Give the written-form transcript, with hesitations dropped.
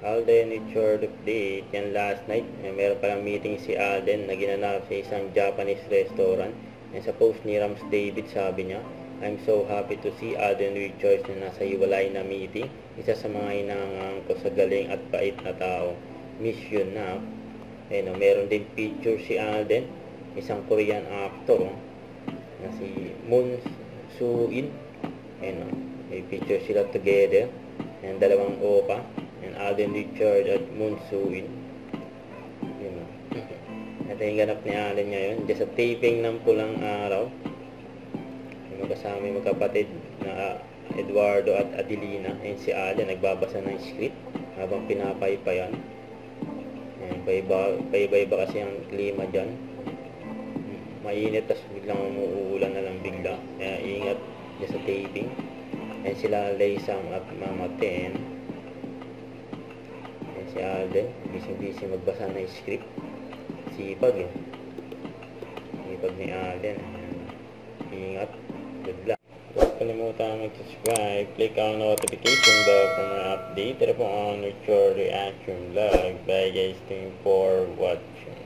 Alden, it's your update. Yan last night, meron palang meeting si Alden na ginanap sa isang Japanese restaurant. And sa post ni Rams David, sabi niya, I'm so happy to see Alden Richards na nasa hiwalay na meeting. Isa sa mga inangang ko sa galing at bait na tao. Miss you na. Meron din picture si Alden, isang Korean actor na si Moon Soo-in. May picture sila together. And dalawang opa. And Alden Richards at Moon Soo-in. Ito yung ganap ni Alden ngayon. Diyan sa taping ng Pulang Araw. Magkasama yung magkapatid na Eduardo at Adelina. Ayun si Alden nagbabasa ng script habang pinapaypayan. Paiba-iba kasi ang klima dyan. Mainit, tas biglang umuulan na lang bigla. Kaya ingat dyan sa taping. Ayun sila Laysam at Mama Ten. Ayun si Alden, busy magbasa ng script. Sipag Sipag ni Alden. Ingat. Good luck. Huwag kalimutan mag-subscribe. Click ang notification bell for more update. Ito po ang Richard Reaction Vlog. Bye guys. Thank you for watching.